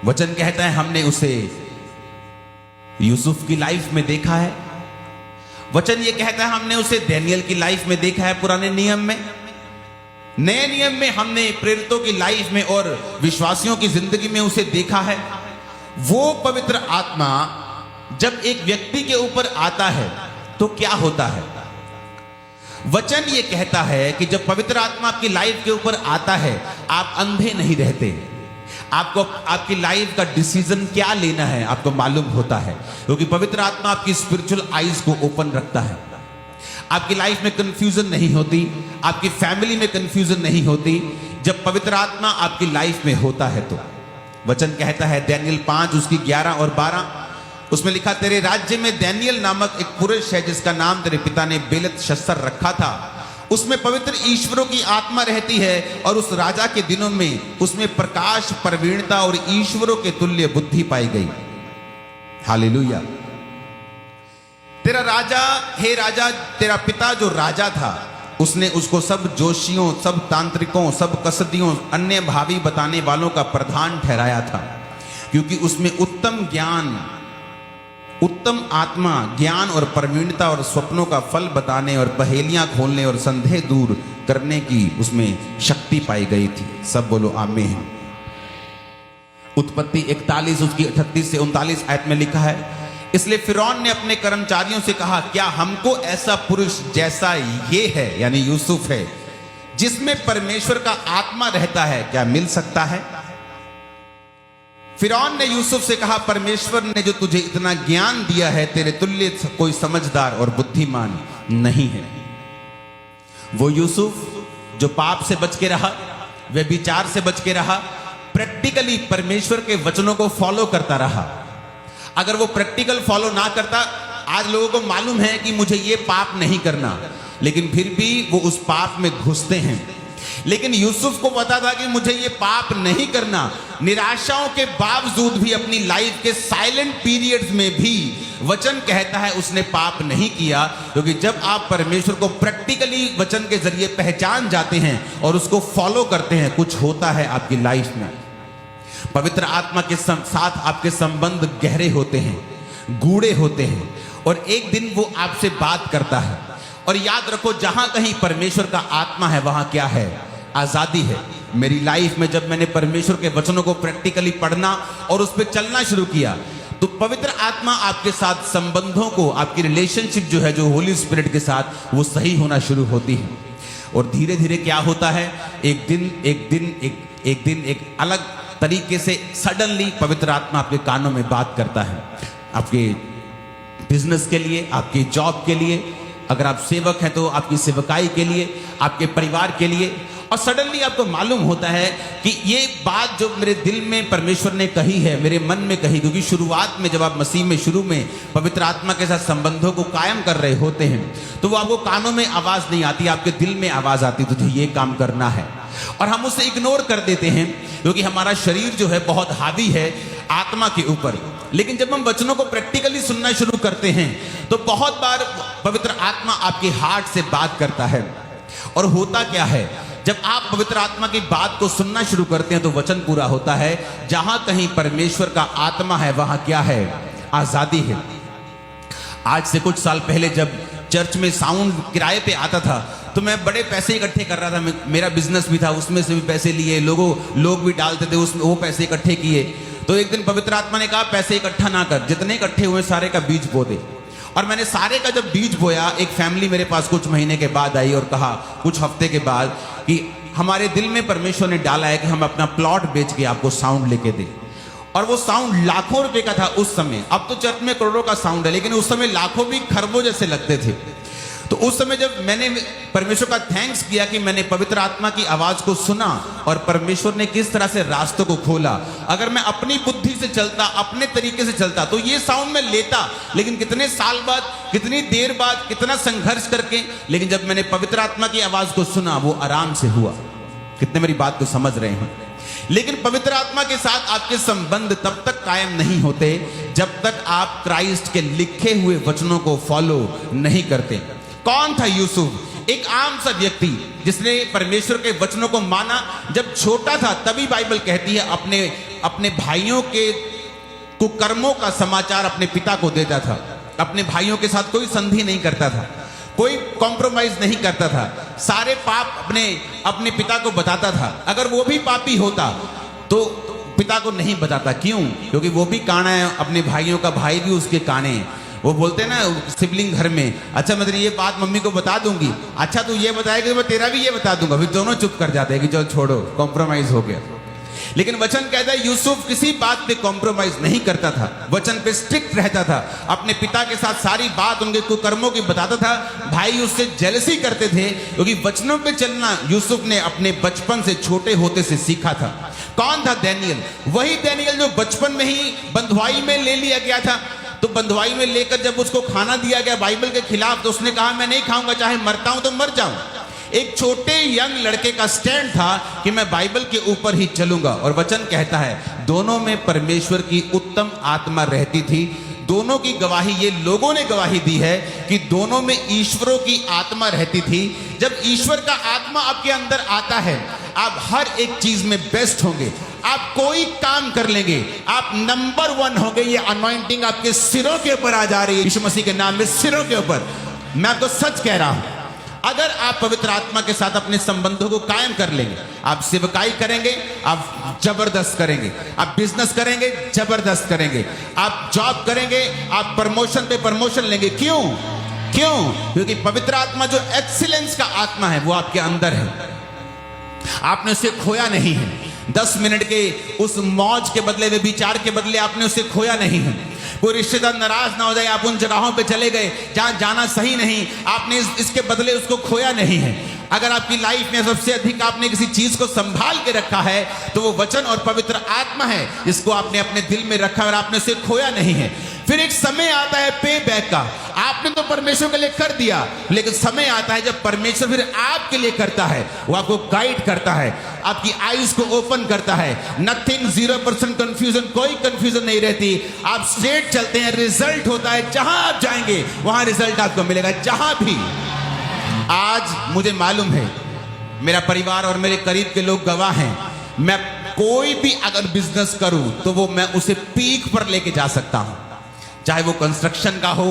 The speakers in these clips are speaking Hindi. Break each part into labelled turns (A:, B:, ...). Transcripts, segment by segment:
A: वचन कहता है हमने उसे यूसुफ की लाइफ में देखा है। वचन ये कहता है हमने उसे दानियेल की लाइफ में देखा है पुराने नियम में। नए नियम में हमने प्रेरितों की लाइफ में और विश्वासियों की जिंदगी में उसे देखा है। वो पवित्र आत्मा जब एक व्यक्ति के ऊपर आता है तो क्या होता है? वचन ये कहता है कि जब पवित्र आत्मा आपकी लाइफ के ऊपर आता है, आप अंधे नहीं रहते। आपको आपकी लाइफ का डिसीजन क्या लेना है आपको मालूम होता है, क्योंकि पवित्र आत्मा आपकी स्पिरिचुअल आईज को ओपन रखता है। आपकी लाइफ में कंफ्यूजन नहीं होती, आपकी फैमिली में कंफ्यूजन नहीं होती जब पवित्र आत्मा आपकी लाइफ में होता है। तो वचन कहता है दानियेल 5 उसकी 11 और 12, उसमें लिखा, तेरे राज्य में दानियेल नामक एक पुरुष है जिसका नाम तेरे पिता ने बेलतशस्सर रखा था। उसमें पवित्र ईश्वरों की आत्मा रहती है और उस राजा के दिनों में उसमें प्रकाश, प्रवीणता और ईश्वरों के तुल्य बुद्धि पाई गई। हालेलुया। तेरा राजा, हे राजा, तेरा पिता जो राजा था उसने उसको सब जोशियों, सब तांत्रिकों, सब कसदियों, अन्य भावी बताने वालों का प्रधान ठहराया था, क्योंकि उसमें उत्तम ज्ञान, उत्तम आत्मा, ज्ञान और प्रवीणता और स्वप्नों का फल बताने और पहेलियां खोलने और संदेह दूर करने की उसमें शक्ति पाई गई थी। सब बोलो आमीन। उत्पत्ति 41 उसकी 38 से 39 आयत में लिखा है, इसलिए फिरौन ने अपने कर्मचारियों से कहा, क्या हमको ऐसा पुरुष जैसा ये है, यानी यूसुफ है, जिसमें परमेश्वर का आत्मा रहता है, क्या मिल सकता है? फिरौन ने यूसुफ से कहा, परमेश्वर ने जो तुझे इतना ज्ञान दिया है, तेरे तुल्य कोई समझदार और बुद्धिमान नहीं है। वो यूसुफ जो पाप से बच के रहा, व्यभिचार से बच के रहा, प्रैक्टिकली परमेश्वर के वचनों को फॉलो करता रहा। अगर वो प्रैक्टिकल फॉलो ना करता, आज लोगों को मालूम है कि मुझे ये पाप नहीं करना, लेकिन फिर भी वो उस पाप में घुसते हैं। लेकिन यूसुफ को पता था कि मुझे ये पाप नहीं करना। निराशाओं के बावजूद भी अपनी लाइफ के साइलेंट पीरियड्स में भी वचन कहता है उसने पाप नहीं किया, क्योंकि जब आप परमेश्वर को प्रैक्टिकली वचन के जरिए पहचान जाते हैं और उसको फॉलो करते हैं, कुछ होता है आपकी लाइफ में। पवित्र आत्मा के साथ आपके संबंध गहरे होते हैं, गूढ़े होते हैं, और एक दिन वो आपसे बात करता है। और याद रखो, जहां कहीं परमेश्वर का आत्मा है वहां क्या है? आजादी है। मेरी लाइफ में जब मैंने परमेश्वर के वचनों को प्रैक्टिकली पढ़ना और उस पर चलना शुरू किया, तो पवित्र आत्मा आपके साथ संबंधों को, आपकी रिलेशनशिप जो है, जो होली स्पिरिट के साथ, वो सही होना शुरू होती है। और धीरे धीरे क्या होता है, एक दिन एक अलग तरीके से सडनली पवित्र आत्मा आपके कानों में बात करता है, आपके बिजनेस के लिए, आपकी जॉब के लिए, अगर आप सेवक हैं तो आपकी सेवकाई के लिए, आपके परिवार के लिए। और सडनली आपको मालूम होता है कि ये बात जो मेरे दिल में परमेश्वर ने कही है, मेरे मन में कही, क्योंकि शुरुआत में जब आप मसीह में शुरू में पवित्र आत्मा के साथ संबंधों को कायम कर रहे होते हैं, तो वो आपको कानों में आवाज नहीं आती, आपके दिल में आवाज आती, तुझे ये काम करना है। और हम उसे इग्नोर कर देते हैं, क्योंकि हमारा शरीर जो है बहुत हावी है आत्मा के ऊपर। लेकिन जब हम वचनों को प्रैक्टिकली सुनना शुरू करते हैं, तो बहुत बार पवित्र आत्मा आपके हार्ट से बात करता है। और होता क्या है, जब आप पवित्र आत्मा की बात को सुनना शुरू करते हैं तो वचन पूरा होता है। जहां कहीं परमेश्वर का आत्मा है वहां क्या है? आजादी है। आज से कुछ साल पहले जब चर्च में साउंड किराए पे आता था, तो मैं बड़े पैसे इकट्ठे कर रहा था। मेरा बिजनेस भी था, उसमें से भी पैसे लिए, लोग भी डालते थे उसमें, वो पैसे इकट्ठे किए। तो एक दिन पवित्र आत्मा ने कहा, पैसे इकट्ठा ना कर, जितने इकट्ठे हुए सारे का बीज बो दे। और मैंने सारे का जब बीज बोया, एक फैमिली मेरे पास कुछ महीने के बाद आई और कहा, कुछ हफ्ते के बाद, कि हमारे दिल में परमेश्वर ने डाला है कि हम अपना प्लॉट बेच के आपको साउंड लेके दें। और वो साउंड लाखों रुपए का था उस समय। अब तो चर्च में करोड़ों का साउंड है, लेकिन उस समय लाखों भी खरबों जैसे लगते थे। तो उस समय जब मैंने परमेश्वर का थैंक्स किया कि मैंने पवित्र आत्मा की आवाज को सुना और परमेश्वर ने किस तरह से रास्तों को खोला। अगर मैं अपनी बुद्धि से चलता, अपने तरीके से चलता, तो ये साउंड में लेता, लेकिन कितने साल बाद, कितनी देर बाद, कितना संघर्ष करके, लेकिन जब मैंने पवित्र आत्मा की आवाज को सुना, वो आराम से हुआ। कितने मेरी बात को समझ रहे हैं? लेकिन पवित्र आत्मा के साथ आपके संबंध तब तक कायम नहीं होते जब तक आप क्राइस्ट के लिखे हुए वचनों को फॉलो नहीं करते। कौन था यूसुफ? एक आम सा व्यक्ति जिसने परमेश्वर के वचनों को माना। जब छोटा था तभी बाइबल कहती है अपने अपने भाइयों के कुकर्मों का समाचार अपने पिता को देता था। अपने भाइयों के साथ कोई संधि नहीं करता था, कोई कॉम्प्रोमाइज नहीं करता था, सारे पाप अपने पिता को बताता था। अगर वो भी पापी होता तो पिता को नहीं बताता। क्यों? क्योंकि वो भी काना है, अपने भाइयों का भाई भी उसके काने हैं। वो बोलते हैं ना सिबलिंग घर में, अच्छा मैं तेरी ये बात मम्मी को बता दूंगी, अच्छा तू ये बताएगा मैं तेरा भी ये बता दूंगा। फिर दोनों चुप कर जाते हैं कि चलो छोड़ो, कॉम्प्रोमाइज हो गया। लेकिन वचन कहता है यूसुफ किसी बात पे कॉम्प्रोमाइज नहीं करता था, वचन पे स्ट्रिक्ट रहता था, अपने पिता के साथ सारी बात उनके कुकर्मों की बताता था। भाई उससे जेलसी करते थे क्योंकि वचनों पे चलना यूसुफ ने अपने बचपन से, छोटे होते से सीखा था। कौन था? दानियल। वही दानियल जो बचपन में ही बंधुआई में ले लिया गया था। तो बंधुआई में लेकर जब उसको खाना दिया गया बाइबल के खिलाफ, तो उसने कहा मैं नहीं खाऊंगा, चाहे मरता हूं तो मर जाऊं। एक छोटे यंग लड़के का स्टैंड था कि मैं बाइबल के ऊपर ही चलूंगा। और वचन कहता है दोनों में परमेश्वर की उत्तम आत्मा रहती थी। दोनों की गवाही, ये लोगों ने गवाही दी है कि दोनों में ईश्वरों की आत्मा रहती थी। जब ईश्वर का आत्मा आपके अंदर आता है, आप हर एक चीज में बेस्ट होंगे, आप कोई काम कर लेंगे, आप नंबर 1 होंगे। ये अनॉइंटिंग आपके सिरों के ऊपर आ जा रही है, यीशु मसीह के नाम में, सिरों के ऊपर। मैं आपको सच कह रहा हूं, अगर आप पवित्र आत्मा के साथ अपने संबंधों को कायम कर लेंगे, आप सेवकाई करेंगे, आप जबरदस्त करेंगे, आप बिजनेस करेंगे, जबरदस्त करेंगे, आप जॉब करेंगे, आप प्रमोशन पे प्रमोशन लेंगे। क्यों? क्योंकि पवित्र आत्मा जो एक्सीलेंस का आत्मा है वो आपके अंदर है, आपने उसे खोया नहीं है। 10 मिनट के उस मौज के बदले, वे विचार के बदले आपने उसे खोया नहीं है। कोई रिश्तेदार नाराज ना हो जाए, आप उन जगहों पे चले गए जहां जाना सही नहीं, आपने इसके बदले उसको खोया नहीं है। अगर आपकी लाइफ में सबसे अधिक आपने किसी चीज को संभाल के रखा है तो वो वचन और पवित्र आत्मा है, जिसको आपने अपने दिल में रखा और आपने उसे खोया नहीं है। फिर एक समय आता है पे बैक का। आपने तो परमेश्वर के लिए कर दिया, लेकिन समय आता है जब परमेश्वर फिर आपके लिए करता है। वो आपको गाइड करता है, आपकी आईज को ओपन करता है। नथिंग, 0% कंफ्यूजन, कोई कंफ्यूजन नहीं रहती। आप स्ट्रेट चलते हैं, रिजल्ट होता है। जहां आप जाएंगे वहां रिजल्ट आपको मिलेगा, जहां भी। आज मुझे मालूम है, मेरा परिवार और मेरे करीब के लोग गवाह हैं, मैं कोई भी अगर बिजनेस करूं तो वो मैं उसे पीक पर लेके जा सकता हूं। चाहे वो कंस्ट्रक्शन का हो,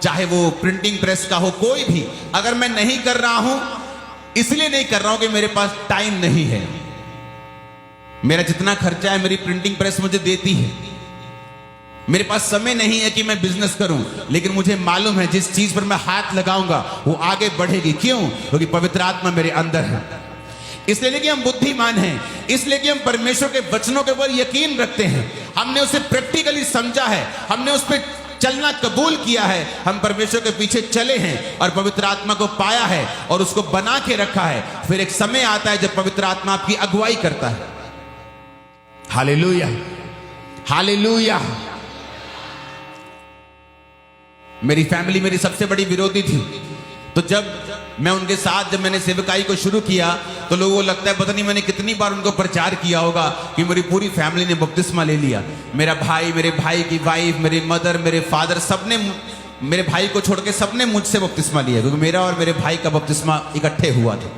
A: चाहे वो प्रिंटिंग प्रेस का हो, कोई भी। अगर मैं नहीं कर रहा हूं, इसलिए नहीं कर रहा हूं कि मेरे पास टाइम नहीं है। मेरा जितना खर्चा है मेरी प्रिंटिंग प्रेस मुझे देती है। मेरे पास समय नहीं है कि मैं बिजनेस करूं, लेकिन मुझे मालूम है जिस चीज पर मैं हाथ लगाऊंगा वो आगे बढ़ेगी। क्यों? क्योंकि पवित्र आत्मा मेरे अंदर है। इसलिए कि हम बुद्धिमान हैं, इसलिए कि हम परमेश्वर के वचनों के ऊपर यकीन रखते हैं, हमने उसे प्रैक्टिकली समझा है, हमने उस पर चलना कबूल किया है, हम परमेश्वर के पीछे चले हैं और पवित्र आत्मा को पाया है और उसको बना के रखा है। फिर एक समय आता है जब पवित्र आत्मा आपकी अगुवाई करता है। Hallelujah, hallelujah. मेरी फैमिली मेरी सबसे बड़ी विरोधी थी, तो जब मैं उनके साथ जब मैंने सेवकाई को शुरू किया तो लोगों को लगता है पता नहीं मैंने कितनी बार उनको प्रचार किया होगा कि मेरी पूरी फैमिली ने बपतिस्मा ले लिया। मेरा भाई, मेरे भाई की वाइफ, मेरी मदर, मेरे फादर, सबने, मेरे भाई को छोड़ के सबने मुझसे बपतिस्मा लिया, क्योंकि मेरा और मेरे भाई का बपतिस्मा इकट्ठे हुआ था।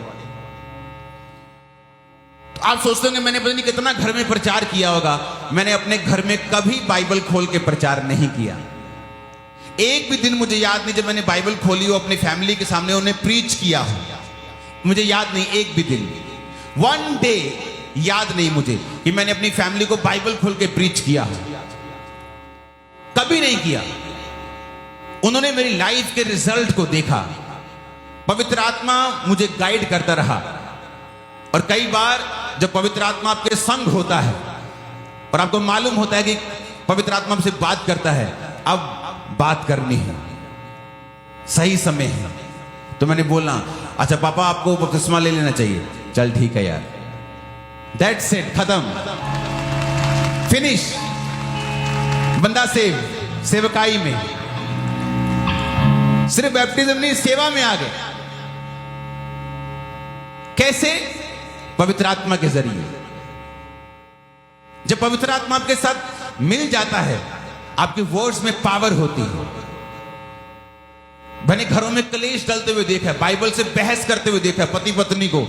A: तो आप सोचते होंगे मैंने पता नहीं कितना घर में प्रचार किया होगा। मैंने अपने घर में कभी बाइबल खोल के प्रचार नहीं किया। एक भी दिन मुझे याद नहीं जब मैंने बाइबल खोली हो अपनी फैमिली के सामने उन्हें प्रीच किया हो, मुझे याद नहीं एक भी दिन, 1 डे याद नहीं मुझे कि मैंने अपनी फैमिली को बाइबल खोल के प्रीच किया हो। कभी नहीं किया। उन्होंने मेरी लाइफ के रिजल्ट को देखा, पवित्र आत्मा मुझे गाइड करता रहा। और कई बार जब पवित्र आत्मा आपके संग होता है और आपको मालूम होता है कि पवित्र आत्मा आपसे बात करता है, अब बात करनी है, सही समय है, तो मैंने बोला अच्छा पापा आपको बपतिस्मा ले लेना चाहिए। चल ठीक है यार, दैट्स इट, खत्म, फिनिश। बंदा सेवकाई में, सिर्फ बैप्टिज्म नहीं, सेवा में आ गए। कैसे? पवित्र आत्मा के जरिए। जब पवित्र आत्मा आपके साथ मिल जाता है, आपके वर्ड्स में पावर होती है। मैंने घरों में कलेश डलते हुए देखा है, बाइबल से बहस करते हुए देखा है, पति पत्नी को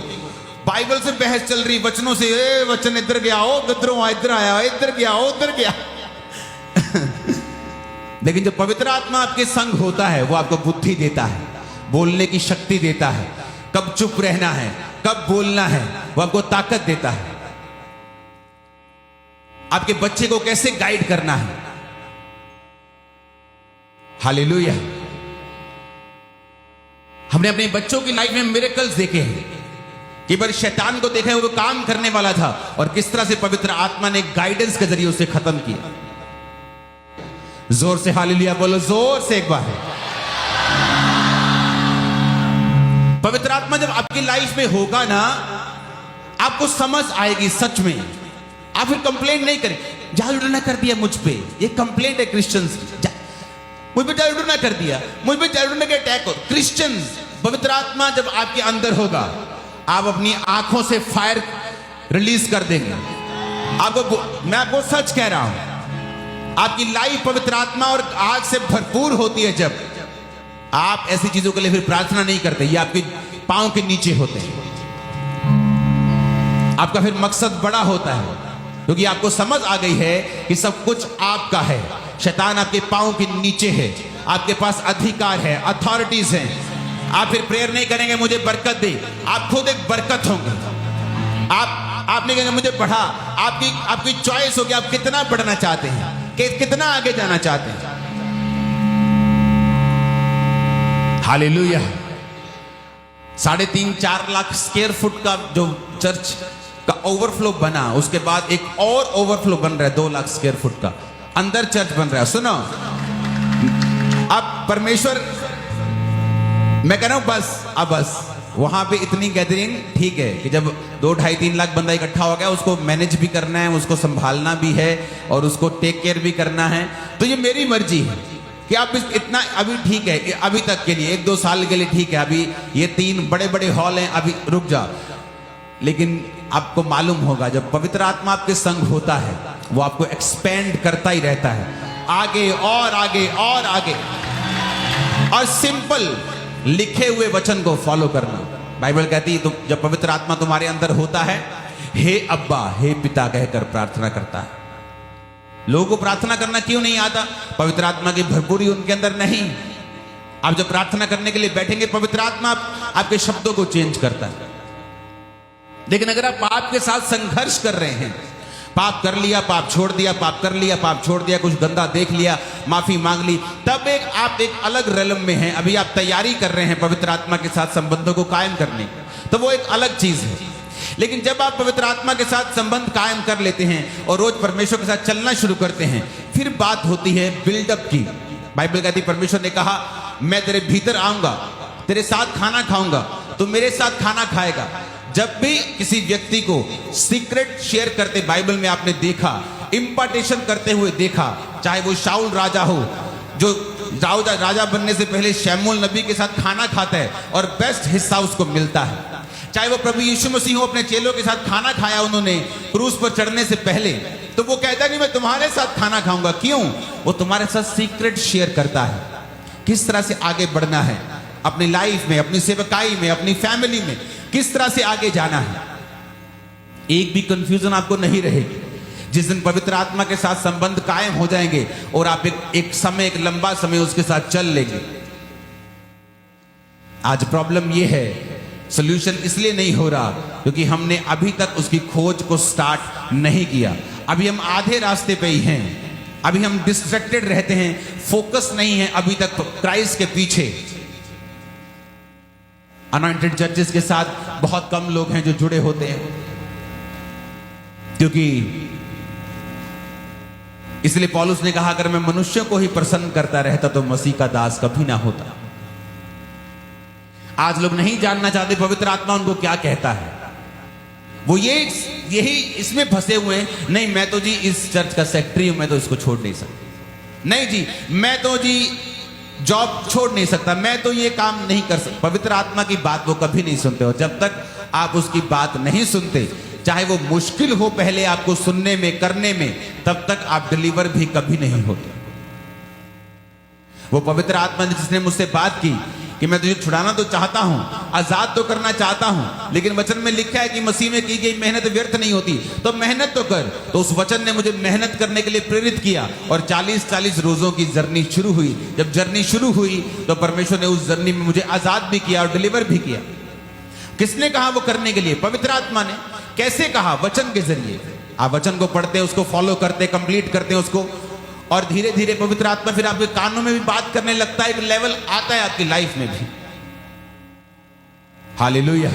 A: बाइबल से बहस चल रही, वचनों से, ए वचन इधर गया, ओ गदरों इधर आया, इधर गया, ओ उधर गया। लेकिन जब पवित्र आत्मा आपके संग होता है, वो आपको बुद्धि देता है, बोलने की शक्ति देता है, कब चुप रहना है, कब बोलना है, वो आपको ताकत देता है, आपके बच्चे को कैसे गाइड करना है। हालेलुया। हमने अपने बच्चों की लाइफ में मिरेकल्स देखे हैं। कि बार शैतान को देखा है, वो काम करने वाला था, और किस तरह से पवित्र आत्मा ने गाइडेंस के जरिए उसे खत्म किया। जोर से हालेलुया बोलो, जोर से एक बार। पवित्र आत्मा जब आपकी लाइफ में होगा ना, आपको समझ आएगी सच में। आप फिर कंप्लेंट नहीं करें, जादू ना कर दिया मुझ पे, ये कंप्लेंट है क्रिश्चियंस, मुझ पे जादू ना कर दिया, मुझ पे जादू के अटैक हो। क्रिश्चियंस, पवित्र आत्मा जब आपके अंदर होगा, आप अपनी आंखों से फायर रिलीज कर देंगे। मैं आपको सच कह रहा हूं, आपकी लाइफ पवित्र आत्मा और आग से भरपूर होती है। जब आप ऐसी चीजों के लिए फिर प्रार्थना नहीं करते, ये आपके पांव के नीचे होते हैं। आपका फिर मकसद बड़ा होता है, क्योंकि आपको समझ आ गई है कि सब कुछ आपका है। शैतान आपके पांव के नीचे है, आपके पास अधिकार है, अथॉरिटीज हैं। आप फिर प्रेयर नहीं करेंगे मुझे बरकत दे, आप खुद एक बरकत होंगे। आप नहीं कहेंगे मुझे बढ़ा, आपकी चॉइस होगी, आप कितना बढ़ना चाहते हैं, कितना आगे जाना चाहते हैं। हालेलुया। 3.5-4 लाख स्क्वायर फुट का जो चर्च का ओवरफ्लो बना, उसके बाद एक और ओवरफ्लो बन रहा है 2 लाख स्क्वायर फुट का, अंदर चर्च बन रहा है। सुनो, अब परमेश्वर, मैं कह रहा हूं बस वहां पे इतनी गैदरिंग ठीक है कि जब 2-2.5-3 लाख बंदा इकट्ठा हो गया, उसको मैनेज भी करना है, उसको संभालना भी है, और उसको टेक केयर भी करना है। तो ये मेरी मर्जी है कि आप इतना, अभी ठीक है, अभी तक के लिए 1-2 साल के लिए ठीक है, अभी ये 3 बड़े बड़े हॉल हैं, अभी रुक जा। लेकिन आपको मालूम होगा, जब पवित्र आत्मा आपके संग होता है, वो आपको एक्सपेंड करता ही रहता है, आगे और आगे और आगे। और सिंपल लिखे हुए वचन को फॉलो करना। बाइबल कहती है, जब पवित्र आत्मा तुम्हारे अंदर होता है, हे अब्बा, हे पिता कहकर प्रार्थना करता है। लोगों को प्रार्थना करना क्यों नहीं आता? पवित्र आत्मा की भरपूरी उनके अंदर नहीं। आप जब प्रार्थना करने के लिए बैठेंगे, पवित्र आत्मा आपके शब्दों को चेंज करता है। लेकिन अगर आप पाप के साथ संघर्ष कर रहे हैं, पाप कर लिया, पाप छोड़ दिया, पाप कर लिया, पाप छोड़ दिया, कुछ गंदा देख लिया, माफी मांग ली, तब आप एक अलग रेलम में हैं। अभी आप तैयारी कर रहे हैं पवित्र आत्मा के साथ संबंधों को कायम करने, तो वो एक अलग चीज है। लेकिन जब आप पवित्र आत्मा के साथ संबंध कायम कर लेते हैं और रोज परमेश्वर के साथ चलना शुरू करते हैं, फिर बात होती है बिल्डअप की। बाइबल कहती, परमेश्वर ने कहा, मैं तेरे भीतर आऊंगा, तेरे साथ खाना खाऊंगा, तू मेरे साथ खाना खाएगा। जब भी किसी व्यक्ति को सीक्रेट शेयर करते, बाइबल में आपने देखा, इंपार्टेशन करते हुए देखा, चाहे वो शाऊल राजा हो, जो दाऊद राजा बनने से पहले शमूएल नबी के साथ खाना खाता है और बेस्ट हिस्सा उसको मिलता है, चाहे वो प्रभु यीशु मसीह हो, अपने चेलों के साथ खाना खाया उन्होंने क्रूस पर चढ़ने से पहले, तो वो कहता नहीं मैं तुम्हारे साथ खाना खाऊंगा। क्यों? वो तुम्हारे साथ सीक्रेट शेयर करता है, किस तरह से आगे बढ़ना है अपनी लाइफ में, अपनी सेवकाई में, अपनी फैमिली में, किस तरह से आगे जाना है। एक भी कंफ्यूजन आपको नहीं रहेगी। जिस दिन पवित्र आत्मा के साथ संबंध कायम हो जाएंगे और आप एक लंबा समय उसके साथ चल लेंगे। आज प्रॉब्लम यह है, सोल्यूशन इसलिए नहीं हो रहा क्योंकि हमने अभी तक उसकी खोज को स्टार्ट नहीं किया। अभी हम आधे रास्ते पे ही हैं, अभी हम डिस्ट्रैक्टेड रहते हैं, फोकस नहीं है अभी तक क्राइस्ट के पीछे। अनॉइंटेड चर्चेस के साथ बहुत कम लोग हैं जो जुड़े होते हैं, क्योंकि इसलिए पौलुस ने कहा, अगर मैं मनुष्यों को ही प्रसन्न करता रहता तो मसीह का दास कभी ना होता। आज लोग नहीं जानना चाहते पवित्र आत्मा उनको क्या कहता है, वो यही इसमें फंसे हुए हैं। नहीं, मैं तो जी इस चर्च का सेक्रेटरी हूं, मैं तो इसको छोड़ नहीं सकता। नहीं जी, मैं तो जी जॉब छोड़ नहीं सकता, मैं तो ये काम नहीं कर सकता। पवित्र आत्मा की बात वो कभी नहीं सुनते, और जब तक आप उसकी बात नहीं सुनते, चाहे वो मुश्किल हो पहले आपको सुनने में, करने में, तब तक आप डिलीवर भी कभी नहीं होते। वो पवित्र आत्मा ने जिसने मुझसे बात की, कि मैं तुझे छुड़ाना तो चाहता हूं, आजाद तो करना चाहता हूं, लेकिन वचन में लिखा है कि मसीह में की गई मेहनत व्यर्थ नहीं होती, तो मेहनत तो कर। तो उस वचन ने मुझे मेहनत करने के लिए प्रेरित किया और 40-40 रोजों की जर्नी शुरू हुई। जब जर्नी शुरू हुई तो परमेश्वर ने उस जर्नी में मुझे आजाद भी किया और डिलीवर भी किया। किसने कहा वो करने के लिए? पवित्र आत्मा ने। कैसे कहा? वचन के जरिए। आप वचन को पढ़ते, उसको फॉलो करते, कंप्लीट करते हैं उसको, और धीरे धीरे पवित्र आत्मा फिर आपके कानों में भी बात करने लगता है। एक लेवल आता है आपकी लाइफ में भी। हालेलुया।